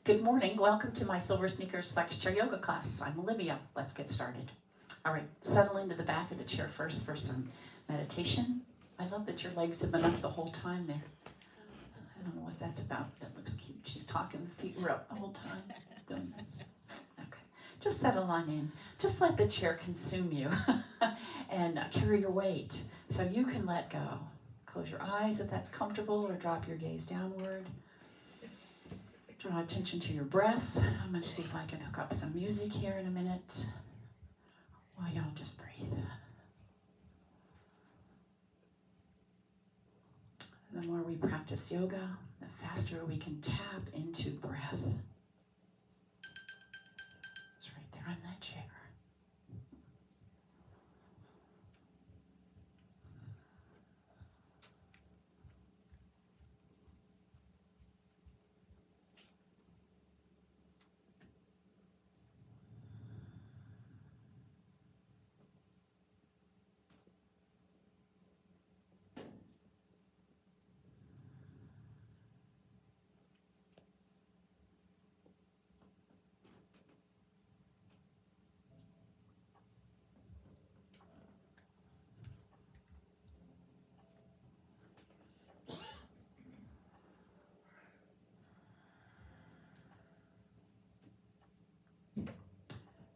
Good morning. Welcome to my Silver Sneakers Flex Chair Yoga class. I'm Olivia. Let's get started. All right, settle into the back of the chair first for some meditation. I love that your legs have been up the whole time there. I don't know what that's about. That looks cute. She's talking, the feet were up the whole time doing this. Okay, just settle on in. Just let the chair consume you and carry your weight so you can let go. Close your eyes if that's comfortable, or drop your gaze downward. Draw attention to your breath. I'm going to see if I can hook up some music here in a minute while y'all just breathe. The more we practice yoga, the faster we can tap into breath. It's right there on that chair.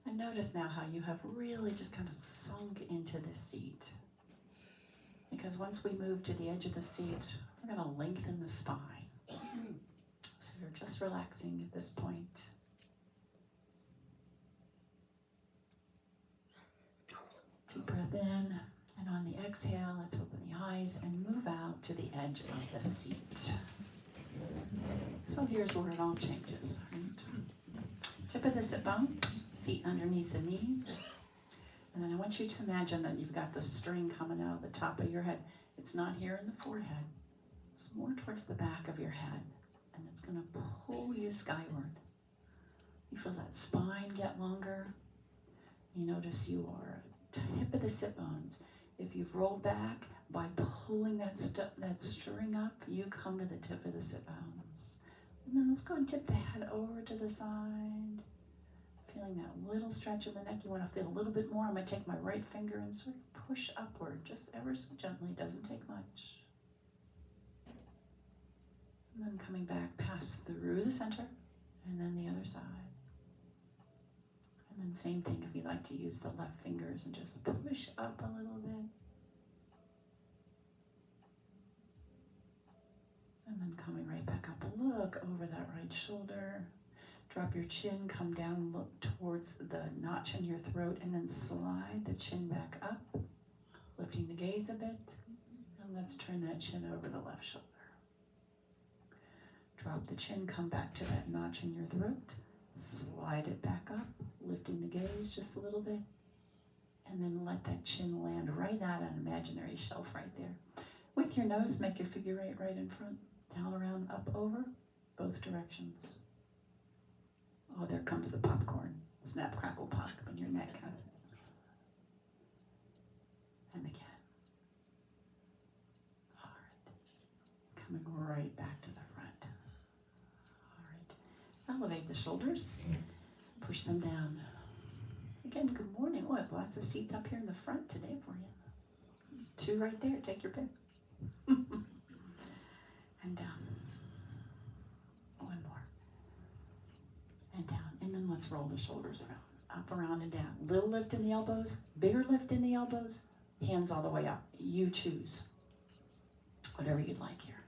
And notice now how you have really just kind of sunk into this seat. Because once we move to the edge of the seat, we're going to lengthen the spine. So you're just relaxing at this point. Deep breath in, and on the exhale, let's open the eyes and move out to the edge of the seat. So here's where it all changes. Right? Tip of the sit bones, feet underneath the knees. And then I want you to imagine that you've got the string coming out of the top of your head. It's not here in the forehead. It's more towards the back of your head. And it's going to pull you skyward. You feel that spine get longer. You notice you are tip of the sit bones. If you've rolled back, by pulling that string up, you come to the tip of the sit bones. And then let's go and tip the head over to the side. Feeling that little stretch of the neck. You want to feel a little bit more. I'm going to take my right finger and sort of push upward, just ever so gently. Doesn't take much. And then coming back past through the center, and then the other side. And then same thing if you like to use the left fingers and just push up a little bit. And then coming right back up, look over that right shoulder. Drop your chin, come down, look towards the notch in your throat, and then slide the chin back up, lifting the gaze a bit. And let's turn that chin over the left shoulder. Drop the chin, come back to that notch in your throat. Slide it back up, lifting the gaze just a little bit. And then let that chin land right at an imaginary shelf right there. With your nose, make your figure eight right in front. Down, around, up, over, both directions. Oh, there comes the popcorn. Snap, crackle, pop in your neck. And again. All right. Coming right back to the front. All right. Elevate the shoulders. Push them down. Again, good morning. Oh, I have lots of seats up here in the front today for you. 2 right there. Take your pick. And down. 1 more. And down. And then let's roll the shoulders around. Up, around, and down. Little lift in the elbows. Bigger lift in the elbows. Hands all the way up. You choose. Whatever you'd like here.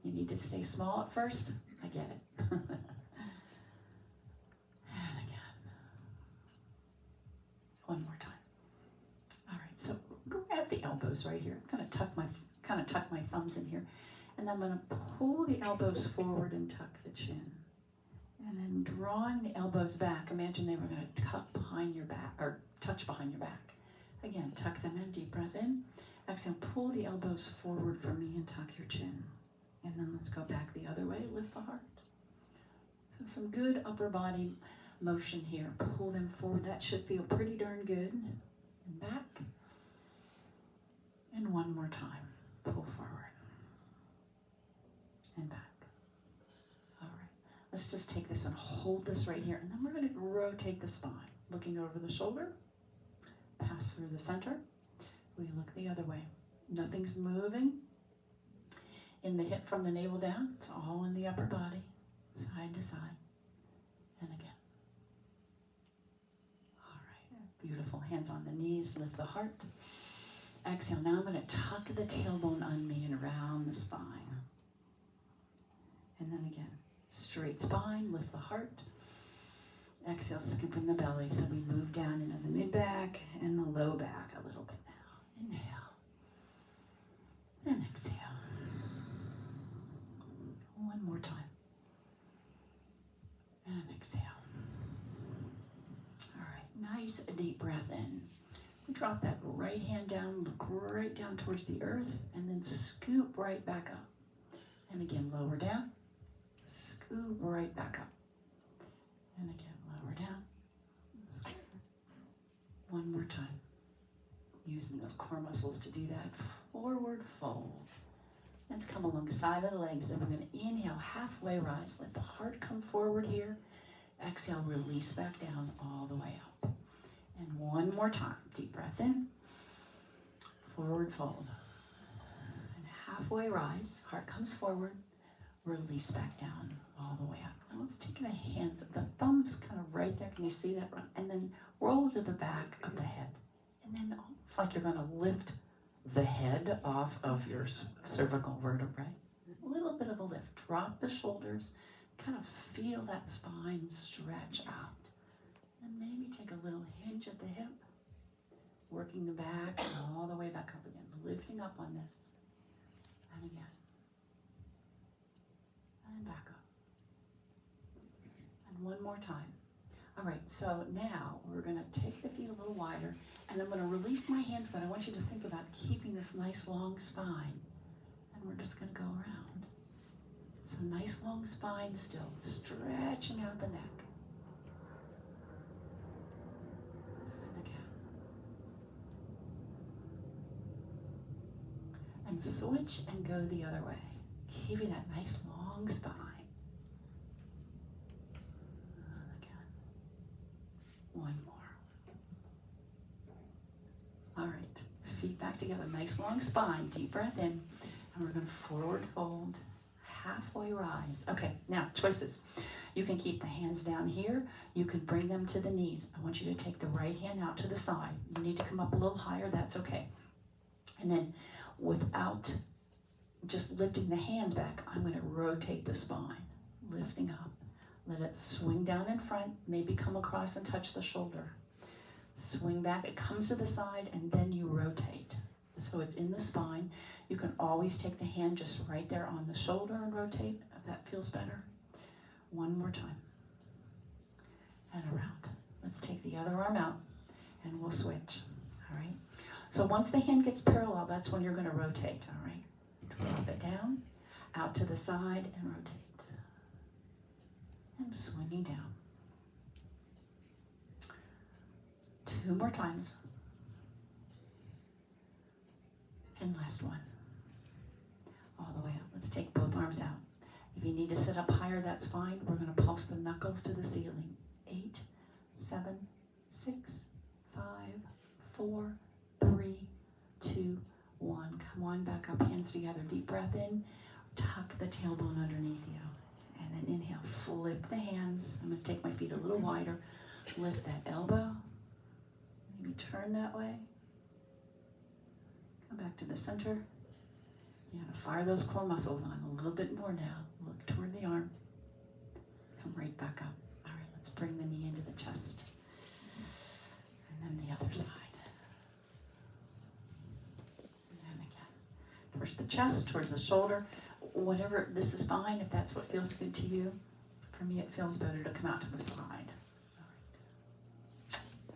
You need to stay small at first. I get it. And again. 1 more time. All right. So grab the elbows right here. I'm going to tuck my thumbs in here. And I'm going to pull the elbows forward and tuck the chin. And then drawing the elbows back, imagine they were going to tuck behind your back, or touch behind your back. Again, tuck them in, deep breath in. Exhale, pull the elbows forward for me and tuck your chin. And then let's go back the other way, lift the heart. So some good upper body motion here. Pull them forward. That should feel pretty darn good. And back. And 1 more time. Pull forward. And back. All right. Let's just take this and hold this right here. And then we're going to rotate the spine. Looking over the shoulder. Pass through the center. We look the other way. Nothing's moving in the hip from the navel down. It's all in the upper body, side to side. And again. All right. Beautiful. Hands on the knees. Lift the heart. Exhale. Now I'm going to tuck the tailbone on me and around the spine. And then again. Straight spine. Lift the heart. Exhale. Scoop in the belly. So we move down into the mid-back and the low back a little bit now. Inhale. And exhale. One more time. And exhale. All right, nice deep breath in. We drop that right hand down, look right down towards the earth, and then scoop right back up. And again, lower down, scoop right back up. And again, lower down, scoop. One more time. Using those core muscles to do that. Forward fold. Let's come alongside of the legs, and we're going to inhale, halfway rise. Let the heart come forward here. Exhale, release back down all the way up. And one more time. Deep breath in. Forward fold. And halfway rise. Heart comes forward. Release back down all the way up. Now let's take the hands. The thumb's kind of right there. Can you see that? And then roll to the back of the head. And then it's like you're going to lift the head off of your cervical vertebrae. A little bit of a lift. Drop the shoulders. Kind of feel that spine stretch out. And maybe take a little hinge at the hip. Working the back and all the way back up again. Lifting up on this. And again. And back up. And one more time. All right, so now we're going to take the feet a little wider, and I'm going to release my hands, but I want you to think about keeping this nice long spine, and we're just going to go around. So nice long spine still, stretching out the neck. And again. And switch and go the other way, keeping that nice long spine. One more. All right, feet back together, nice long spine, deep breath in, and we're going to forward fold, halfway rise. Okay, now choices. You can keep the hands down here. You can bring them to the knees. I want you to take the right hand out to the side. You need to come up a little higher, that's okay. And then without just lifting the hand back, I'm going to rotate the spine, lifting up. Let it swing down in front, maybe come across and touch the shoulder. Swing back, it comes to the side, and then you rotate. So it's in the spine. You can always take the hand just right there on the shoulder and rotate, if that feels better. One more time. And around. Let's take the other arm out, and we'll switch, all right? So once the hand gets parallel, that's when you're going to rotate, all right? Drop it down, out to the side, and rotate. And swinging down. 2 more times. And last one. All the way up. Let's take both arms out. If you need to sit up higher, that's fine. We're going to pulse the knuckles to the ceiling. 8, 7, 6, 5, 4, 3, 2, 1. Come on, back up, hands together. Deep breath in. Tuck the tailbone underneath you. And then inhale, flip the hands. I'm going to take my feet a little wider. Lift that elbow. Maybe turn that way. Come back to the center. You're going to fire those core muscles on a little bit more now. Look toward the arm. Come right back up. All right, let's bring the knee into the chest. And then the other side. And then again. First the chest, towards the shoulder. Whatever, this is fine if that's what feels good to you. For me, it feels better to come out to the side.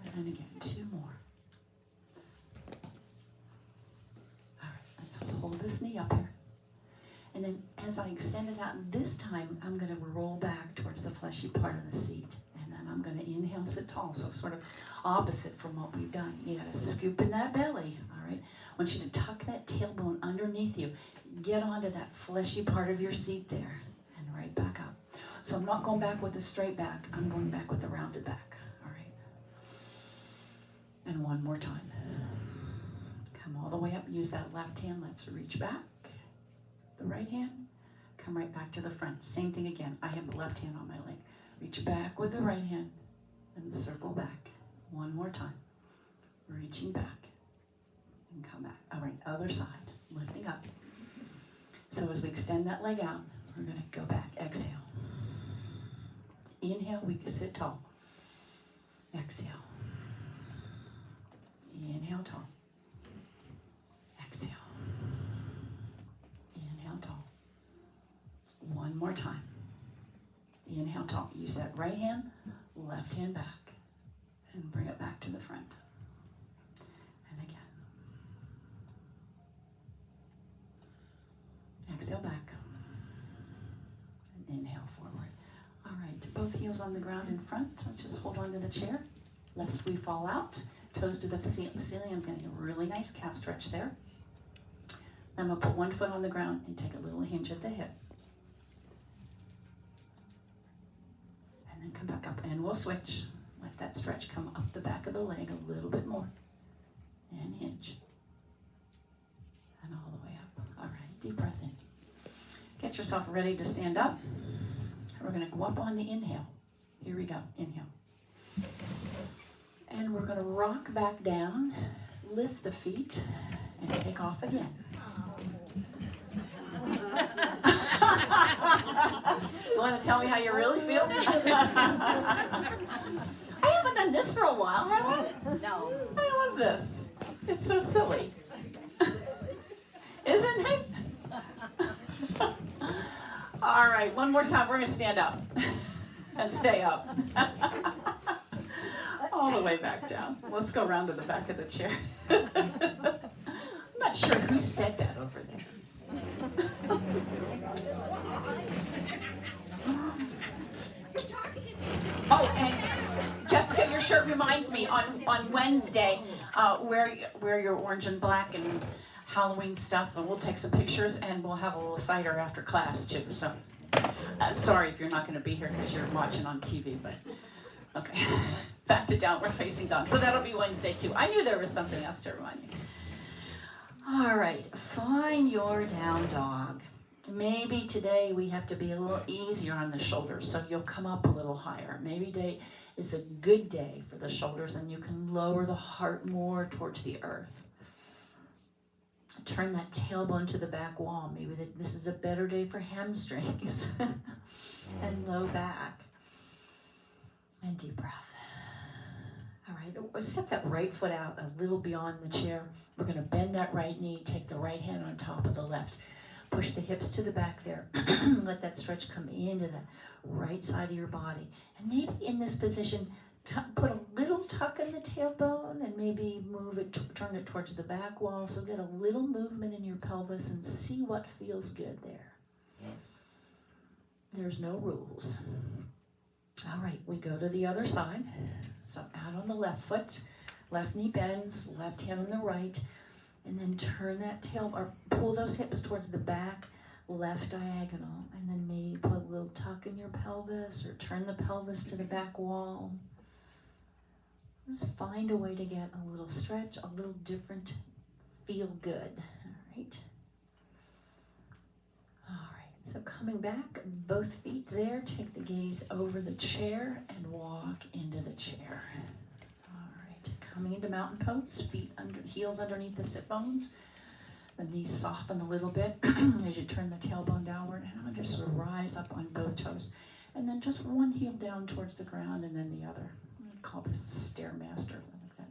And then again, 2 more. All right, let's hold this knee up here. And then as I extend it out, this time I'm going to roll back towards the fleshy part of the seat. And then I'm going to inhale, sit tall. So sort of opposite from what we've done. You got to scoop in that belly, all right? I want you to tuck that tailbone underneath you. Get onto that fleshy part of your seat there and right back up. So I'm not going back with a straight back. I'm going back with a rounded back. All right. And one more time. Come all the way up. Use that left hand. Let's reach back. The right hand. Come right back to the front. Same thing again. I have the left hand on my leg. Reach back with the right hand and circle back. One more time. Reaching back and come back. All right, other side. Lifting up. So as we extend that leg out, we're going to go back. Exhale. Inhale, we can sit tall. Exhale. Inhale, tall. Exhale. Inhale, tall. One more time. Inhale, tall. Use that right hand, left hand back, and bring it back to the front. And again. Exhale back. And inhale forward. All right, both heels on the ground in front. Let's just hold on to the chair, lest we fall out. Toes to the ceiling. I'm getting a really nice calf stretch there. I'm going to put one foot on the ground and take a little hinge at the hip. And then come back up, and we'll switch. Let that stretch come up the back of the leg a little bit more. And hinge. And all the way up. All right, deep breath in. Get yourself ready to stand up. We're going to go up on the inhale. Here we go. Inhale. And we're going to rock back down, lift the feet, and take off again. You want to tell me how you really feel? I haven't done this for a while, have I? No. I love this. It's so silly. Isn't it? All right, one more time. We're going to stand up and stay up. All the way back down. Let's go around to the back of the chair. I'm not sure who said that over there. Oh, and Jessica, your shirt reminds me on Wednesday, wear your orange and black and Halloween stuff, and we'll take some pictures, and we'll have a little cider after class too. So I'm sorry if you're not going to be here because you're watching on TV, but okay. Back to downward facing dog. So that'll be Wednesday too. I knew there was something else to remind me. All right, find your down dog. Maybe today we have to be a little easier on the shoulders, so you'll come up a little higher. Maybe today is a good day for the shoulders, and you can lower the heart more towards the earth. Turn that tailbone to the back wall. Maybe this is a better day for hamstrings and low back. And deep breath. All right, step that right foot out a little beyond the chair. We're going to bend that right knee, take the right hand on top of the left. Push the hips to the back there. Let that stretch come into the right side of your body. And maybe in this position, put a little tuck in the tailbone and maybe move it, turn it towards the back wall. So get a little movement in your pelvis and see what feels good there. There's no rules. All right, we go to the other side. So out on the left foot, left knee bends, left hand on the right, and then turn that tail, or pull those hips towards the back, left diagonal, and then maybe put a little tuck in your pelvis, or turn the pelvis to the back wall. Just find a way to get a little stretch, a little different, feel good, all right? All right, so coming back, both feet there, take the gaze over the chair and walk into the chair. All right, coming into mountain pose, heels underneath the sit bones. The knees soften a little bit as you turn the tailbone downward, and I'll just sort of rise up on both toes. And then just one heel down towards the ground and then the other. I call this a Stairmaster, like that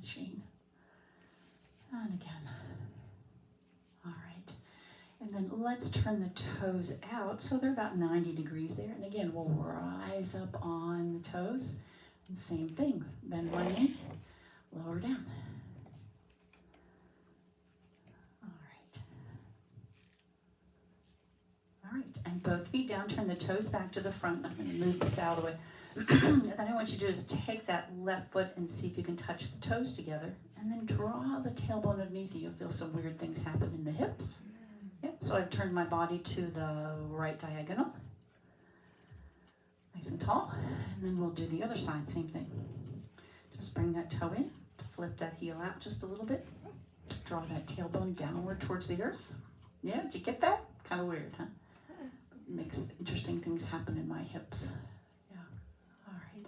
machine. And again. All right. And then let's turn the toes out so they're about 90 degrees there. And again, we'll rise up on the toes. And same thing. Bend one knee, lower down. All right, and both feet down, turn the toes back to the front. I'm going to move this out of the way. And then I want you to do is take that left foot and see if you can touch the toes together. And then draw the tailbone underneath you. You'll feel some weird things happen in the hips. Yeah, so I've turned my body to the right diagonal. Nice and tall. And then we'll do the other side, same thing. Just bring that toe in, flip that heel out just a little bit. Draw that tailbone downward towards the earth. Yeah, did you get that? Kind of weird, huh? Makes interesting things happen in my hips. Yeah, all right.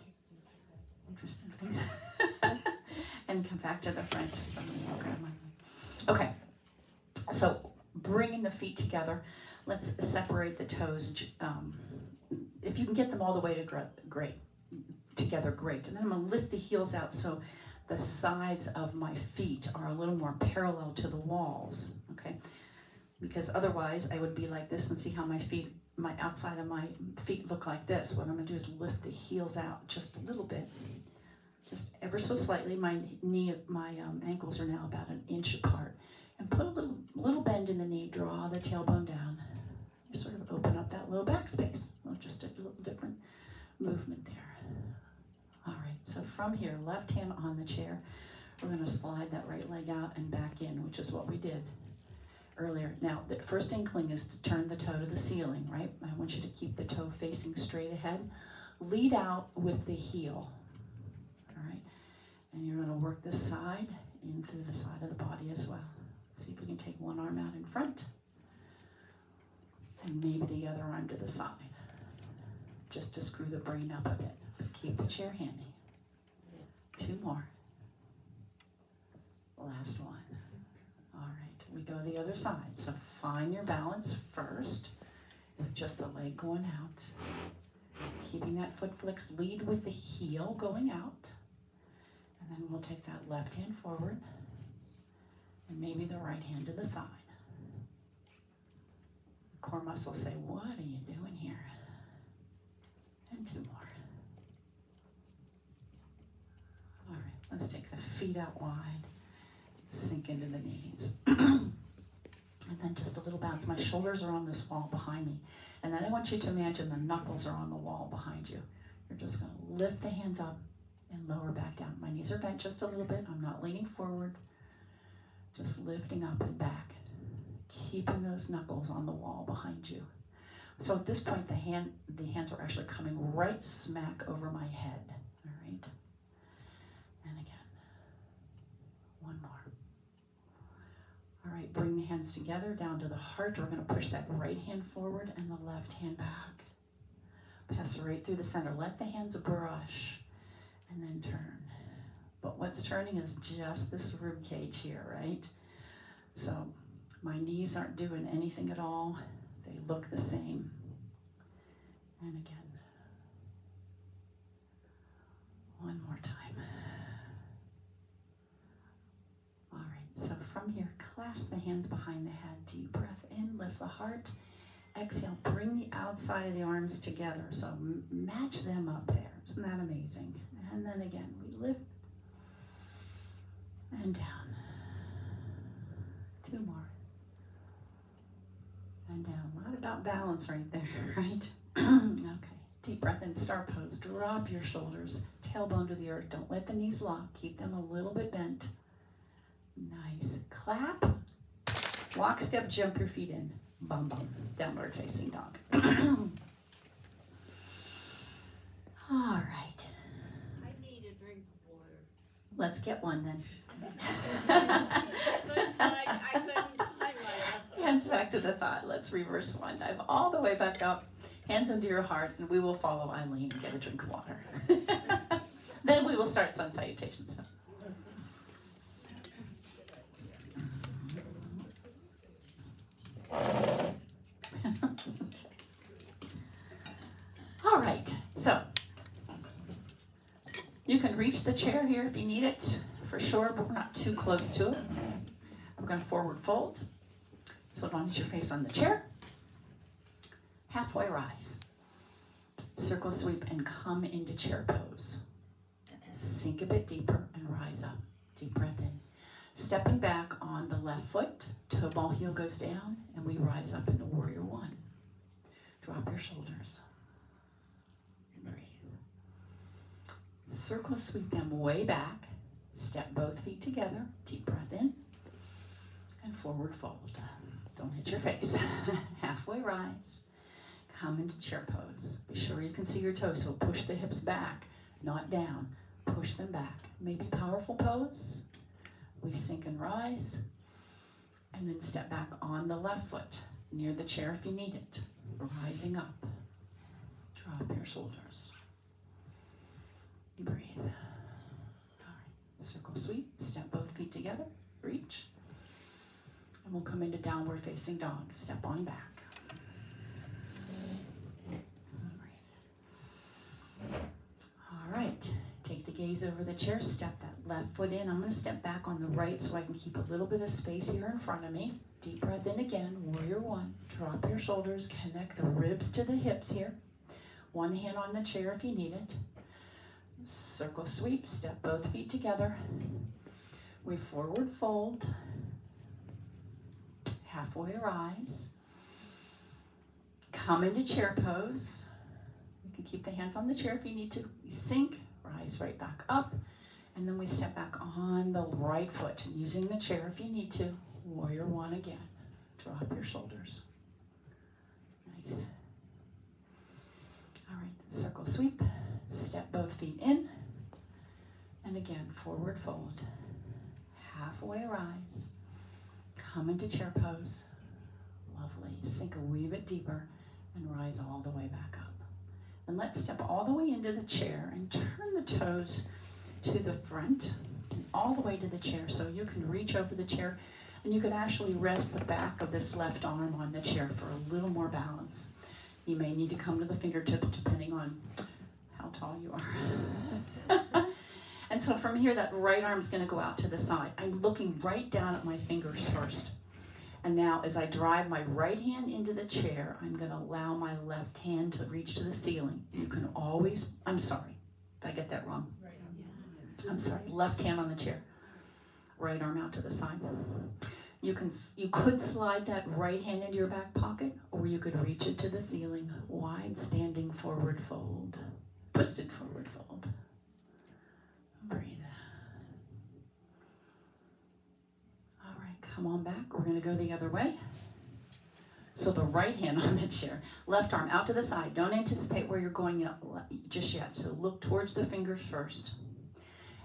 Interesting things. And come back to the front. Okay, so bringing the feet together, let's separate the toes. If you can get them all the way to together, great. And then I'm gonna lift the heels out so the sides of my feet are a little more parallel to the walls, okay? Because otherwise I would be like this, and see how my outside of my feet look like this. What I'm gonna do is lift the heels out just a little bit, just ever so slightly. My ankles are now about an inch apart. And put a little bend in the knee, draw the tailbone down. You sort of open up that low back space. Well, just a little different movement there. All right, so from here, left hand on the chair, we're gonna slide that right leg out and back in, which is what we did earlier. Now, the first inkling is to turn the toe to the ceiling, right? I want you to keep the toe facing straight ahead. Lead out with the heel, all right? And you're gonna work this side in through the side of the body as well. See if we can take one arm out in front and maybe the other arm to the side, just to screw the brain up a bit. But keep the chair handy. 2 more. Last one. All right, we go the other side. So find your balance first with just the leg going out. Keeping that foot flexed, lead with the heel going out. And then we'll take that left hand forward and maybe the right hand to the side. The core muscles say, what are you doing here? And 2 more. All right, let's take the feet out wide, sink into the knees. And then just a little bounce. My shoulders are on this wall behind me. And then I want you to imagine the knuckles are on the wall behind you. You're just gonna lift the hands up and lower back down. My knees are bent just a little bit. I'm not leaning forward. Just lifting up and back, keeping those knuckles on the wall behind you. So at this point, the hands are actually coming right smack over my head, all right? And again, 1 more. All right, bring the hands together down to the heart. We're gonna push that right hand forward and the left hand back. Pass right through the center. Let the hands brush and then turn. But what's turning is just this rib cage here, right? So my knees aren't doing anything at all. They look the same. And again, 1 more time. All right, so from here, clasp the hands behind the head. Deep breath in, lift the heart. Exhale, bring the outside of the arms together. So match them up there. Isn't that amazing? And then again, we lift and down. 2 more. And down. A lot about balance right there, right? Okay. Deep breath in, star pose. Drop your shoulders, tailbone to the earth. Don't let the knees lock. Keep them a little bit bent. Nice. Clap. Walk, step, jump your feet in. Bum, bum. Downward facing dog. All right. I need a drink of water. Let's get one then. I couldn't find one. Hands back to the thigh. Let's reverse one. Dive all the way back up. Hands into your heart, and we will follow Eileen and get a drink of water. Then we will start sun salutations. All right, so you can reach the chair here if you need it, for sure, but we're not too close to it. We're going to forward fold. So launch your face on the chair. Halfway rise. Circle sweep and come into chair pose. Sink a bit deeper and rise up. Deep breath in. Stepping back on the left foot, toe ball heel goes down, and we rise up into warrior one. Drop your shoulders. Breathe. Circle sweep them way back. Step both feet together. Deep breath in. And forward fold. Don't hit your face. Halfway rise. Come into chair pose. Be sure you can see your toes, so push the hips back, not down. Push them back. Maybe powerful pose. We sink and rise. And then step back on the left foot, near the chair if you need it. Rising up. Drop your shoulders. Breathe. All right. Circle sweep. Step both feet together. Reach. And we'll come into downward facing dog. Step on back. All right. Take the gaze over the chair. Step that left foot in. I'm going to step back on the right so I can keep a little bit of space here in front of me. Deep breath in again. Warrior one. Drop your shoulders. Connect the ribs to the hips here. One hand on the chair if you need it. Circle sweep. Step both feet together. We forward fold. Halfway rise. Come into chair pose. You can keep the hands on the chair if you need to. We sink, rise right back up, and then we step back on the right foot, using the chair if you need to. Warrior one again. Drop your shoulders. Nice. All right, circle sweep. Step both feet in, and again, forward fold. Halfway rise. Come into chair pose. Lovely. Sink a wee bit deeper and rise all the way back up. And let's step all the way into the chair and turn the toes to the front and all the way to the chair so you can reach over the chair and you can actually rest the back of this left arm on the chair for a little more balance. You may need to come to the fingertips depending on how tall you are. And so from here, that right arm's going to go out to the side. I'm looking right down at my fingers first. And now as I drive my right hand into the chair, I'm going to allow my left hand to reach to the ceiling. You can always, I'm sorry, did I get that wrong? Right. I'm sorry, left hand on the chair. Right arm out to the side. You could slide that right hand into your back pocket, or you could reach it to the ceiling. Wide standing forward fold. Twisted forward fold. Breathe. All right, come on back. We're going to go the other way. So the right hand on the chair, left arm out to the side. Don't anticipate where you're going just yet. So look towards the fingers first.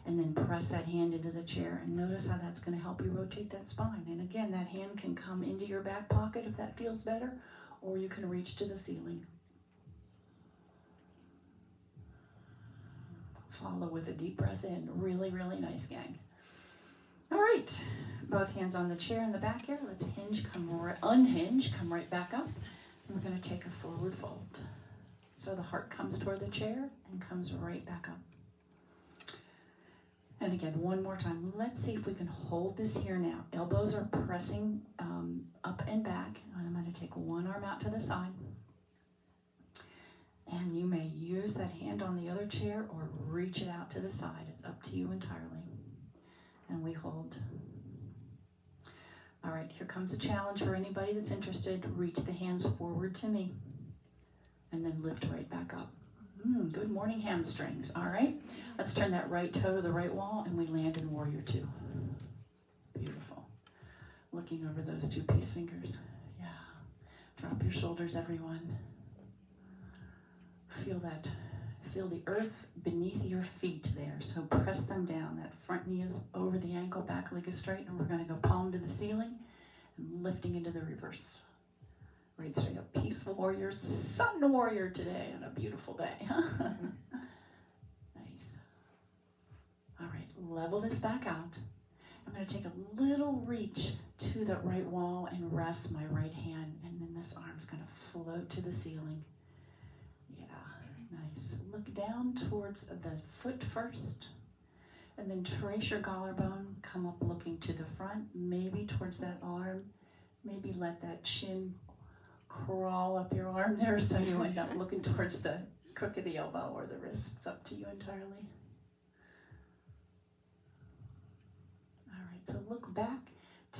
And then press that hand into the chair and notice how that's going to help you rotate that spine. And again, that hand can come into your back pocket if that feels better, or you can reach to the ceiling. Follow with a deep breath in. Really, really nice, gang. All right, both hands on the chair in the back here. Let's unhinge, come right back up. And we're going to take a forward fold. So the heart comes toward the chair and comes right back up. And again, one more time. Let's see if we can hold this here now. Elbows are pressing up and back. And I'm going to take one arm out to the side. And you may use that hand on the other chair or reach it out to the side. It's up to you entirely. And we hold. All right, here comes a challenge for anybody that's interested. Reach the hands forward to me. And then lift right back up. Good morning, hamstrings. All right, let's turn that right toe to the right wall and we land in warrior two. Beautiful. Looking over those two peace fingers. Yeah. Drop your shoulders, everyone. Feel the earth beneath your feet there. So press them down. That front knee is over the ankle, back leg is straight, and we're going to go palm to the ceiling and lifting into the reverse. Right straight up. Peaceful warrior, sun warrior today on a beautiful day. Nice. All right, level this back out. I'm going to take a little reach to that right wall and rest my right hand, and then this arm's going to float to the ceiling. Yeah, nice. Look down towards the foot first, and then trace your collarbone. Come up looking to the front, maybe towards that arm. Maybe let that chin crawl up your arm there so you end up looking towards the crook of the elbow or the wrist. It's up to you entirely. All right, so look back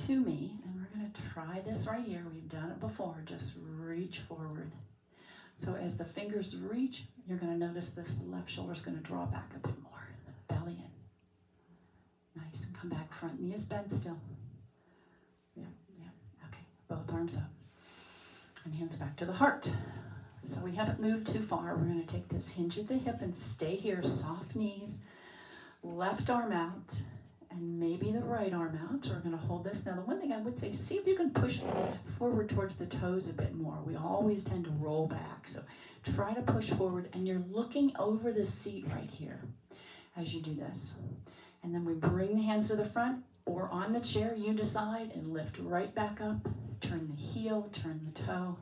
to me, and we're going to try this right here. We've done it before. Just reach forward. So as the fingers reach, you're going to notice this left shoulder is going to draw back a bit more. Belly in. Nice. And come back. Front knee is bent still. Yeah. Okay. Both arms arms up. And hands back to the heart. So we haven't moved too far. We're going to take this hinge at the hip and stay here, soft knees, left arm out, and maybe the right arm out. We're going to hold this. Now, the one thing I would say, see if you can push forward towards the toes a bit more. We always tend to roll back. So try to push forward, and you're looking over the seat right here as you do this. And then we bring the hands to the front or on the chair, you decide, and lift right back up. Turn the heel, turn the toe,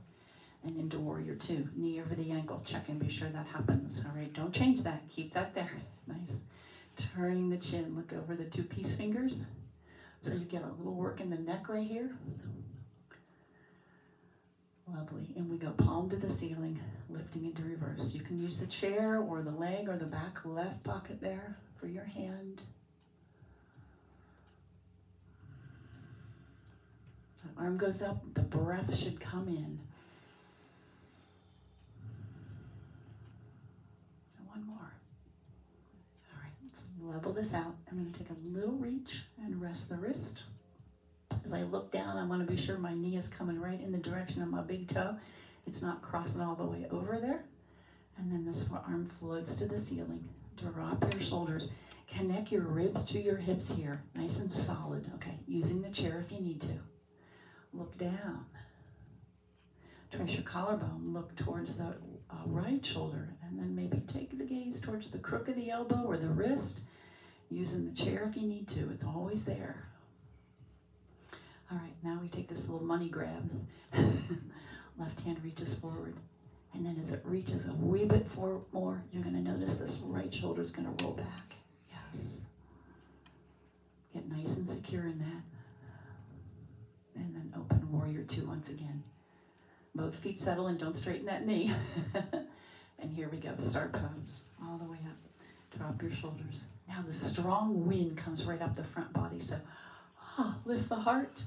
and into warrior two. Knee over the ankle. Check and be sure that happens. All right, don't change that. Keep that there. Nice. Turning the chin. Look over the two peace fingers. So you get a little work in the neck right here. Lovely. And we go palm to the ceiling, lifting into reverse. You can use the chair or the leg or the back left pocket there for your hand. The arm goes up, the breath should come in. And one more. All right, let's level this out. I'm going to take a little reach and rest the wrist. As I look down, I want to be sure my knee is coming right in the direction of my big toe. It's not crossing all the way over there. And then this arm floats to the ceiling. Drop your shoulders. Connect your ribs to your hips here, nice and solid. Okay, using the chair if you need to. Look down. Trace your collarbone. Look towards the right shoulder, and then maybe take the gaze towards the crook of the elbow or the wrist. Using the chair if you need to. It's always there. All right, now we take this little money grab. Left hand reaches forward. And then as it reaches a wee bit more, you're going to notice this right shoulder is going to roll back. Yes. Get nice and secure in that. And then open warrior two once again. Both feet settle and don't straighten that knee. And here we go. Start pose. All the way up. Drop your shoulders. Now the strong wind comes right up the front body. So lift the heart.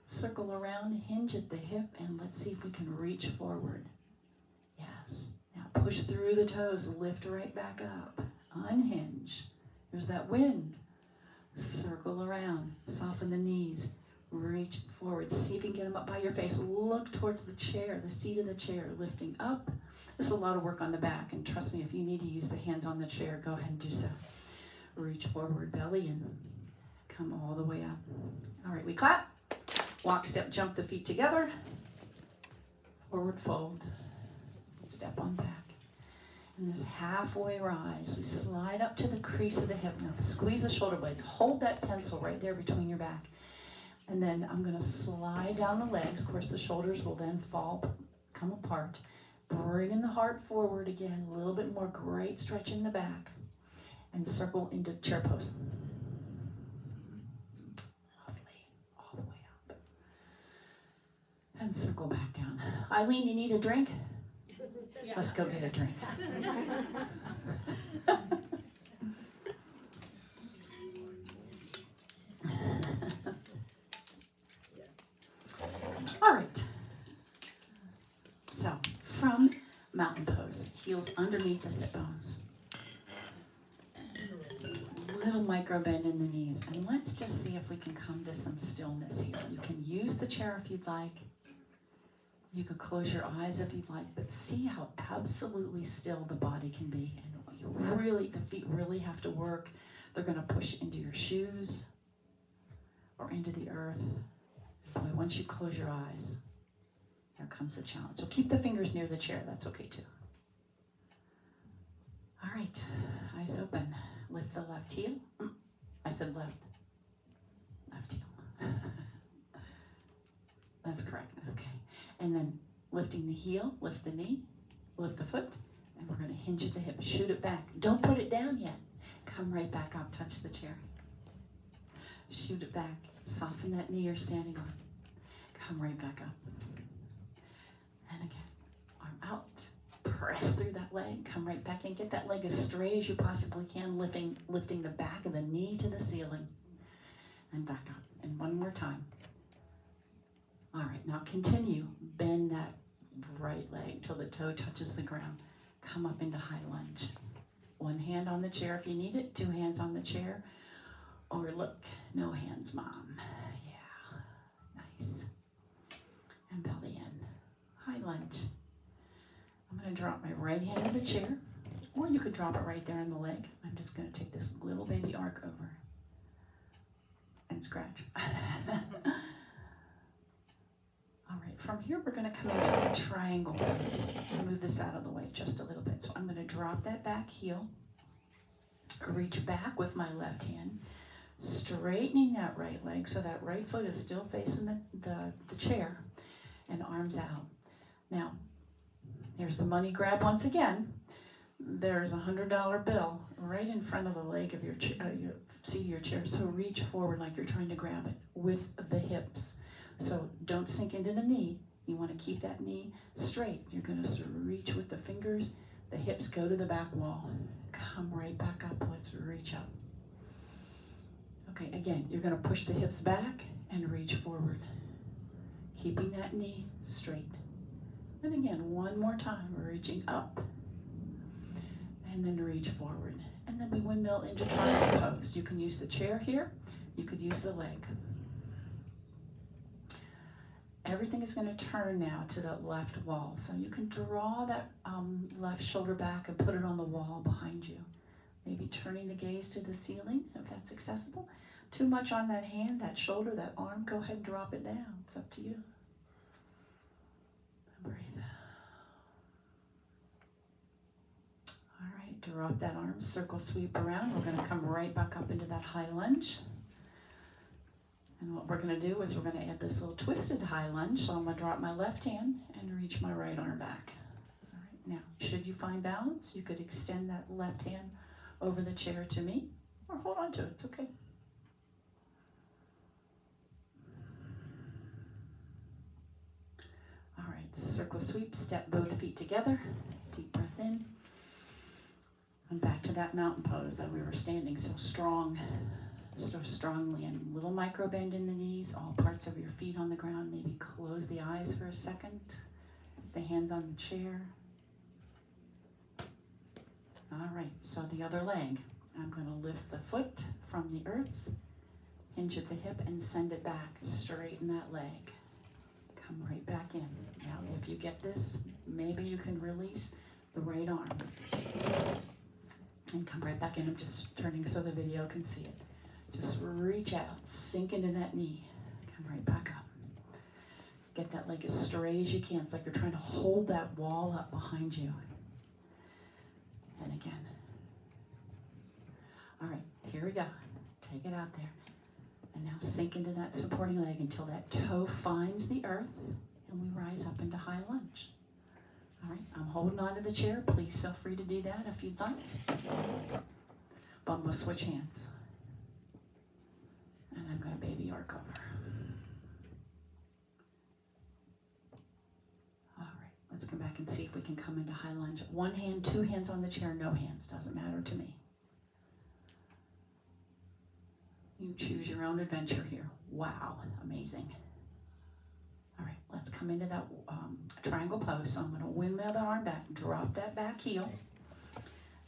Circle around. Hinge at the hip. And let's see if we can reach forward. Yes. Now push through the toes. Lift right back up. Unhinge. There's that wind. Circle around. Soften the knees. Reach forward. See if you can get them up by your face. Look towards the chair, the seat of the chair, lifting up. This is a lot of work on the back, and trust me, if you need to use the hands on the chair, go ahead and do so. Reach forward, belly in. Come all the way up. All right, we clap. Walk, step, jump the feet together. Forward fold. Step on back. And this halfway rise, we slide up to the crease of the hip. Now squeeze the shoulder blades. Hold that pencil right there between your back. And then I'm going to slide down the legs. Of course, the shoulders will then come apart. Bringing the heart forward again, a little bit more. Great stretch in the back. And circle into chair pose. Lovely. All the way up. And circle back down. Eileen, you need a drink? Yeah. Let's go get a drink. All right. So, from mountain pose, heels underneath the sit bones. Little micro bend in the knees. And let's just see if we can come to some stillness here. You can use the chair if you'd like. You could close your eyes if you'd like, but see how absolutely still the body can be. And the feet really have to work. They're going to push into your shoes or into the earth. But once you close your eyes, here comes the challenge. So keep the fingers near the chair. That's okay too. All right, eyes open. Lift the left heel. I said left. Left heel. That's correct. Okay. And then lifting the heel, lift the knee, lift the foot, and we're going to hinge at the hip. Shoot it back. Don't put it down yet. Come right back up. Touch the chair. Shoot it back. Soften that knee you're standing on. Come right back up. And again, arm out. Press through that leg. Come right back in. Get that leg as straight as you possibly can, lifting the back of the knee to the ceiling. And back up. And one more time. All right, now continue. Bend that right leg till the toe touches the ground. Come up into high lunge. One hand on the chair if you need it. Two hands on the chair. Or look, no hands, Mom. Yeah, nice. And high lunge. I'm going to drop my right hand in the chair, or you could drop it right there in the leg. I'm just going to take this little baby arc over and scratch. All right, from here we're going to come into a triangle pose. Move this out of the way just a little bit. So I'm going to drop that back heel, reach back with my left hand, straightening that right leg so that right foot is still facing the chair, and arms out. Now, here's the money grab once again. There's a $100 bill right in front of the leg of your seat of your chair. So reach forward like you're trying to grab it with the hips. So don't sink into the knee. You want to keep that knee straight. You're going to reach with the fingers. The hips go to the back wall. Come right back up. Let's reach up. Okay, again, you're going to push the hips back and reach forward. Keeping that knee straight. And again, one more time, reaching up. And then reach forward. And then we windmill into triangle pose. You can use the chair here. You could use the leg. Everything is going to turn now to the left wall. So you can draw that left shoulder back and put it on the wall behind you. Maybe turning the gaze to the ceiling, if that's accessible. Too much on that hand, that shoulder, that arm, go ahead and drop it down. It's up to you. Breathe. All right, drop that arm, circle sweep around. We're going to come right back up into that high lunge. And what we're going to do is we're going to add this little twisted high lunge. So I'm going to drop my left hand and reach my right arm back. All right, now, should you find balance, you could extend that left hand over the chair to me, or hold on to it, it's okay. All right, circle sweep, step both feet together, deep breath in, and back to that mountain pose that we were standing so strongly in. Little micro bend in the knees, all parts of your feet on the ground. Maybe close the eyes for a second, the hands on the chair. All right, so the other leg. I'm going to lift the foot from the earth, hinge at the hip, and send it back. Straighten that leg. Come right back in. Now, if you get this, maybe you can release the right arm. And come right back in. I'm just turning so the video can see it. Just reach out, sink into that knee. Come right back up. Get that leg as straight as you can. It's like you're trying to hold that wall up behind you. And again. All right, here we go. Take it out there. And now sink into that supporting leg until that toe finds the earth, and we rise up into high lunge. All right, I'm holding on to the chair. Please feel free to do that if you'd like. But I'm going to switch hands. And I'm going to baby arc over. All right, let's come back and see if we can come into high lunge. One hand, two hands on the chair, no hands. Doesn't matter to me. You choose your own adventure here. Wow, amazing. All right, let's come into that triangle pose. So I'm going to windmill the arm back, drop that back heel.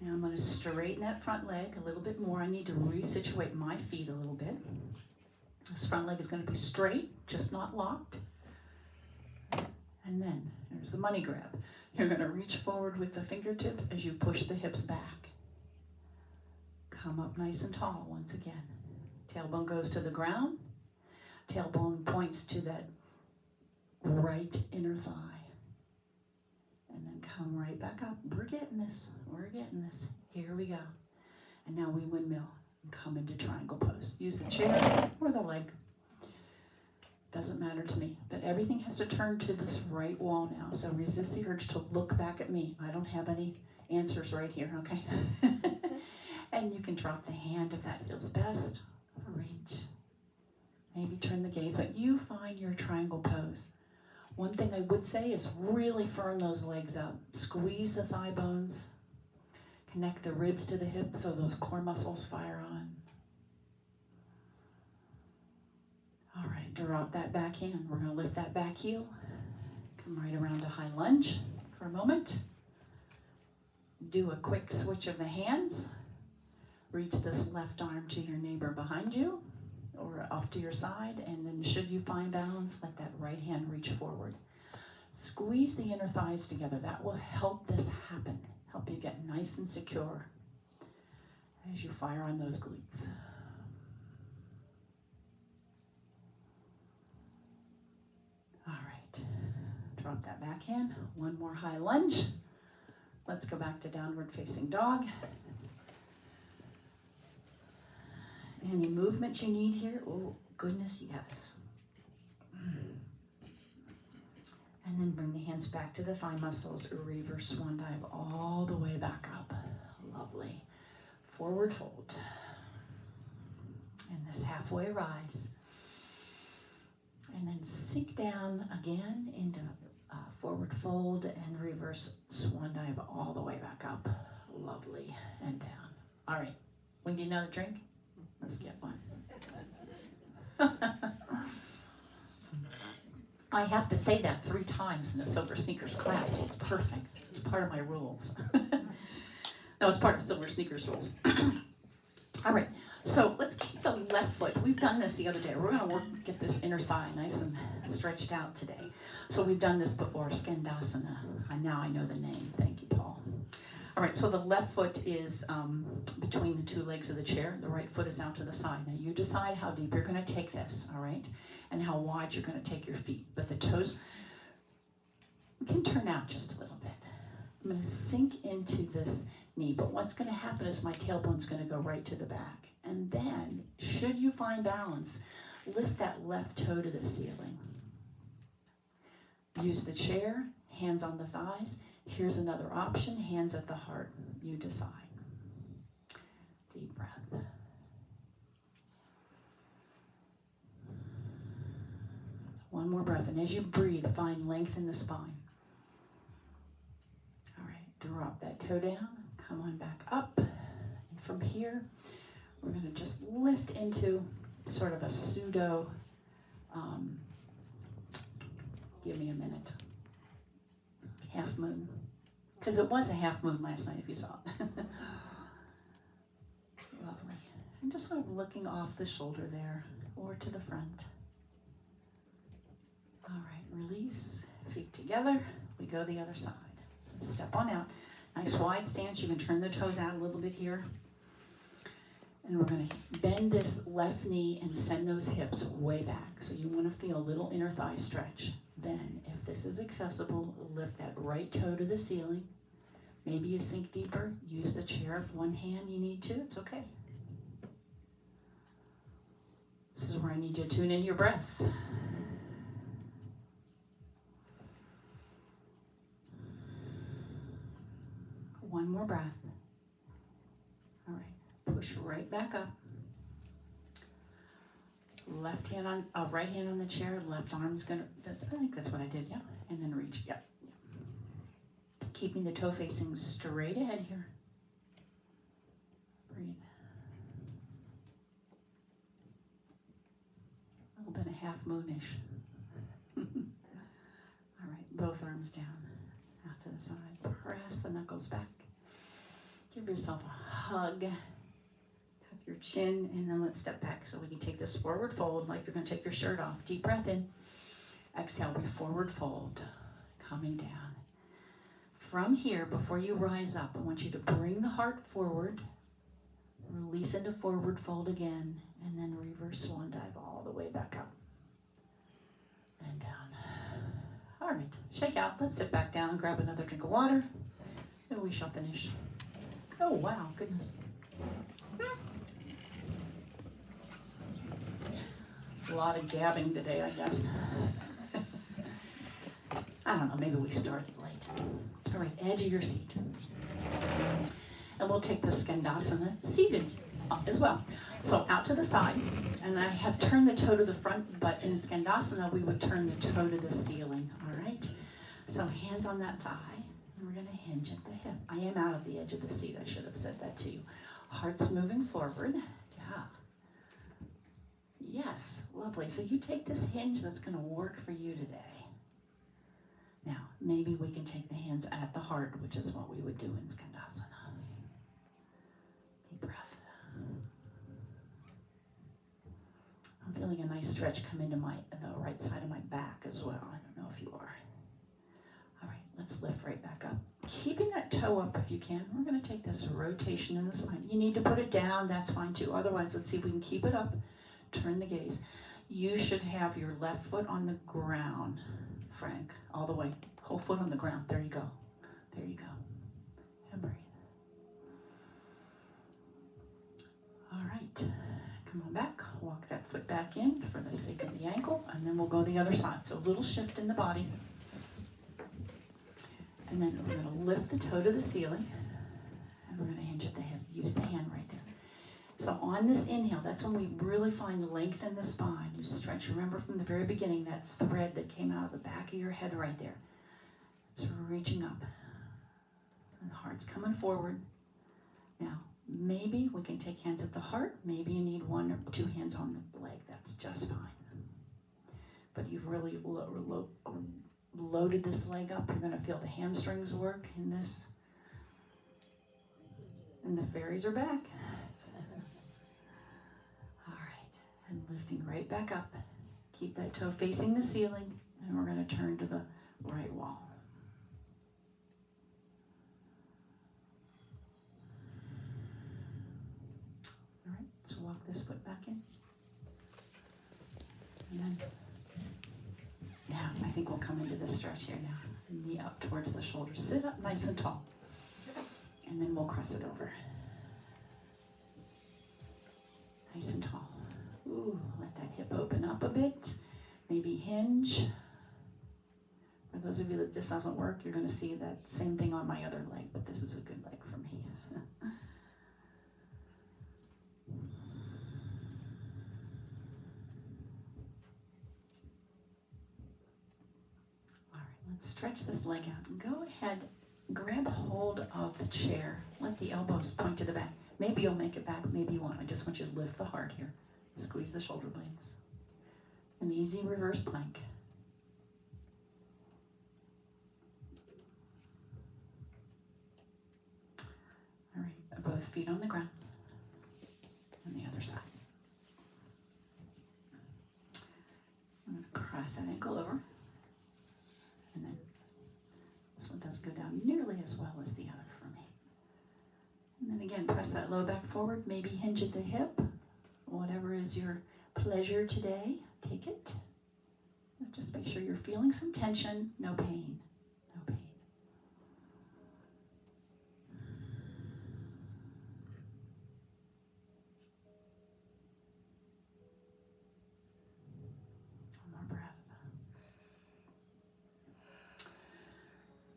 Now I'm going to straighten that front leg a little bit more. I need to resituate my feet a little bit. This front leg is going to be straight, just not locked. And then, there's the money grab. You're going to reach forward with the fingertips as you push the hips back. Come up nice and tall once again. Tailbone goes to the ground. Tailbone points to that right inner thigh. And then come right back up. We're getting this. We're getting this. Here we go. And now we windmill and come into triangle pose. Use the chair or the leg. Doesn't matter to me. But everything has to turn to this right wall now. So resist the urge to look back at me. I don't have any answers right here, okay? And you can drop the hand if that feels best. Reach. Maybe turn the gaze, but you find your triangle pose. One thing I would say is really firm those legs up. Squeeze the thigh bones. Connect the ribs to the hips so those core muscles fire on. All right, drop that back hand. We're going to lift that back heel. Come right around to high lunge for a moment. Do a quick switch of the hands. Reach this left arm to your neighbor behind you or off to your side, and then should you find balance, let that right hand reach forward. Squeeze the inner thighs together. That will help this happen. Help you get nice and secure as you fire on those glutes. All right. Drop that back in. One more high lunge. Let's go back to downward facing dog. Any movement you need here? Oh, goodness, yes. And then bring the hands back to the thigh muscles. Reverse swan dive all the way back up. Lovely. Forward fold. And this halfway rise. And then sink down again into forward fold and reverse swan dive all the way back up. Lovely. And down. All right. We need another drink? Let's get one. I have to say that 3 times in the Silver Sneakers class, so it's perfect. It's part of my rules. That was part of Silver Sneakers rules. All right, so let's keep the left foot. We've done this the other day. We're gonna get this inner thigh nice and stretched out today. So we've done this before, Skandasana. Now I know the name. Thank you, Paul. All right, so the left foot is between the 2 legs of the chair. The right foot is out to the side. Now you decide how deep you're gonna take this, all right? And how wide you're gonna take your feet. But the toes can turn out just a little bit. I'm gonna sink into this knee, but what's gonna happen is my tailbone's gonna go right to the back. And then, should you find balance, lift that left toe to the ceiling. Use the chair, hands on the thighs. Here's another option, hands at the heart. You decide. Deep breath. One more breath, and as you breathe, find length in the spine. All right, drop that toe down, come on back up. And from here, we're gonna just lift into sort of a pseudo, give me a minute, half moon. Because it was a half moon last night, if you saw it. Lovely. And just sort of looking off the shoulder there, or to the front. All right, release, feet together. We go the other side. So step on out. Nice wide stance. You can turn the toes out a little bit here. And we're going to bend this left knee and send those hips way back. So you want to feel a little inner thigh stretch. Then, if this is accessible, lift that right toe to the ceiling. Maybe you sink deeper. Use the chair with one hand you need to. It's okay. This is where I need you to tune in your breath. One more breath. All right, push right back up. Left hand on, right hand on the chair, left arm's gonna, I think that's what I did, yeah. And then reach, yep. Keeping the toe facing straight ahead here. Breathe. A little bit of half moonish. All right, both arms down, out to the side. Press the knuckles back. Give yourself a hug. Tuck your chin, and then let's step back so we can take this forward fold like you're going to take your shirt off. Deep breath in. Exhale, we forward fold. Coming down. From here, before you rise up, I want you to bring the heart forward. Release into forward fold again, and then reverse swan dive all the way back up. And down. All right, shake out. Let's sit back down and grab another drink of water, and we shall finish. Oh, wow, goodness. A lot of gabbing today, I guess. I don't know, maybe we started late. All right, edge of your seat. And we'll take the Skandasana seated as well. So out to the side, and I have turned the toe to the front, but in Skandasana, we would turn the toe to the ceiling, all right? So hands on that thigh. We're going to hinge at the hip. I am out of the edge of the seat. I should have said that to you. Heart's moving forward. Yeah. Yes, lovely. So you take this hinge that's going to work for you today. Now, maybe we can take the hands at the heart, which is what we would do in Skandasana. Deep breath. I'm feeling a nice stretch come into the right side of my back as well. I don't know if you are. let's lift right back up. Keeping that toe up if you can. We're going to take this rotation in the spine. You need to put it down, that's fine too. Otherwise, let's see if we can keep it up. Turn the gaze. You should have your left foot on the ground, Frank, all the way. Whole foot on the ground. There you go. There you go. And breathe. All right. Come on back. Walk that foot back in for the sake of the ankle, and then we'll go the other side. So a little shift in the body. And then we're going to lift the toe to the ceiling, and we're going to hinge at the hip. Use the hand right there. So on this inhale, that's when we really find length in the spine. You stretch. Remember from the very beginning, that thread that came out of the back of your head right there. It's reaching up. And the heart's coming forward. Now, maybe we can take hands at the heart. Maybe you need one or two hands on the leg. That's just fine. But you've really loaded this leg up. You're going to feel the hamstrings work in this. And the fairies are back. All right. And lifting right back up. Keep that toe facing the ceiling. And we're going to turn to the right wall. All right. So walk this foot back in. And then, now I think we'll come into this stretch here now. Knee up towards the shoulders. Sit up nice and tall. And then we'll cross it over. Nice and tall. Ooh, let that hip open up a bit. Maybe hinge. For those of you that this doesn't work, you're going to see that same thing on my other leg, but this is a good leg for me. All right, let's stretch this leg out. Go ahead, grab hold of the chair. Let the elbows point to the back. Maybe you'll make it back, maybe you won't. I just want you to lift the heart here. Squeeze the shoulder blades. An easy reverse plank. All right, both feet on the ground. And the other side. I'm going to cross that ankle over. And then this one doesn't go down nearly as well as the other for me. And then again, press that low back forward. Maybe hinge at the hip. Whatever is your pleasure today, take it. Just make sure you're feeling some tension, no pain. No pain. One more breath.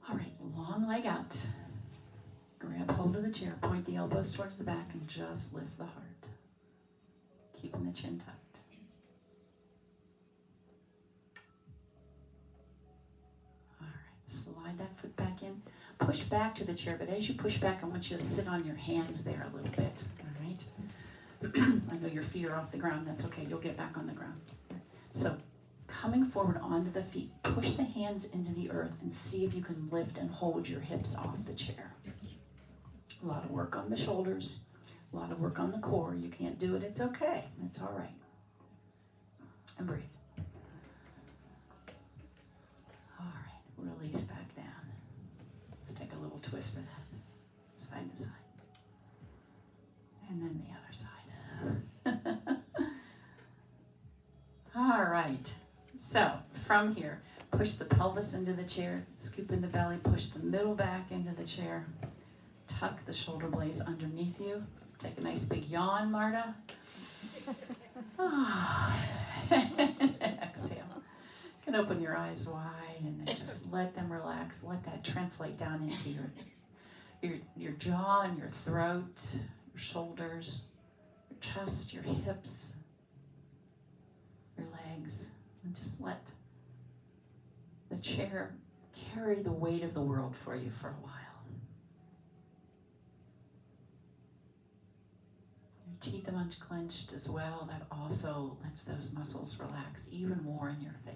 All right, long leg out. Grab hold of the chair, point the elbows towards the back, and just lift the heart. Keeping the chin tucked. All right, slide that foot back in. Push back to the chair, but as you push back, I want you to sit on your hands there a little bit, all right? I know your feet are off the ground, that's okay, you'll get back on the ground. So, coming forward onto the feet, push the hands into the earth and see if you can lift and hold your hips off the chair. A lot of work on the shoulders. A lot of work on the core. You can't do it, it's okay. It's all right. And breathe. All right, release back down. Let's take a little twist for that. Side to side. And then the other side. All right. So, from here, push the pelvis into the chair. Scoop in the belly. Push the middle back into the chair. Tuck the shoulder blades underneath you. Take a nice big yawn, Marta. Exhale. You can open your eyes wide and then just let them relax. Let that translate down into your jaw and your throat, your shoulders, your chest, your hips, your legs. And just let the chair carry the weight of the world for you for a while. Teeth are unclenched as well. That also lets those muscles relax even more in your face.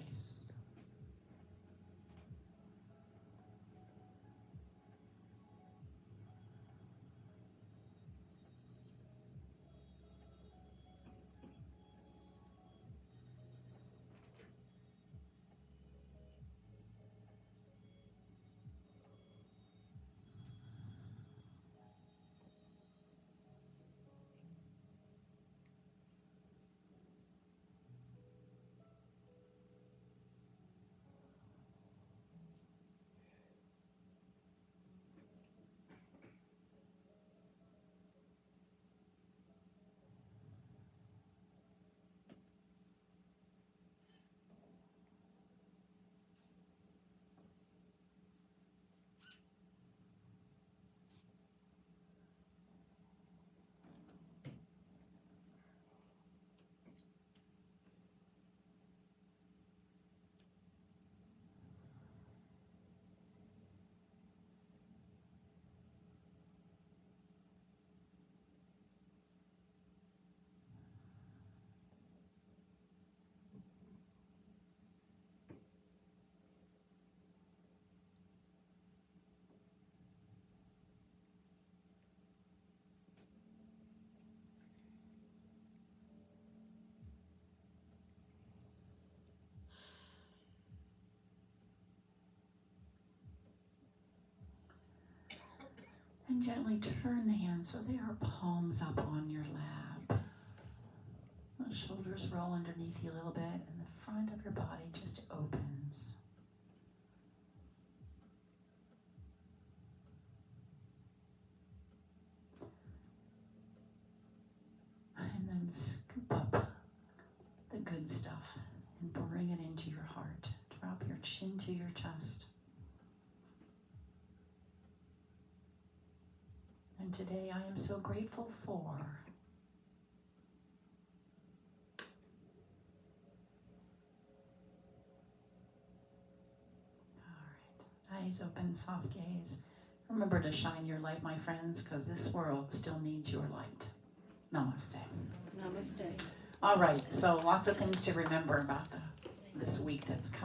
And gently turn the hands so they are palms up on your lap. The shoulders roll underneath you a little bit, and the front of your body just opens. And then scoop up the good stuff and bring it into your heart. Drop your chin to your chest. And today I am so grateful for. All right, eyes open, soft gaze. Remember to shine your light, my friends, because this world still needs your light. Namaste. Namaste. All right, so lots of things to remember about this week that's coming.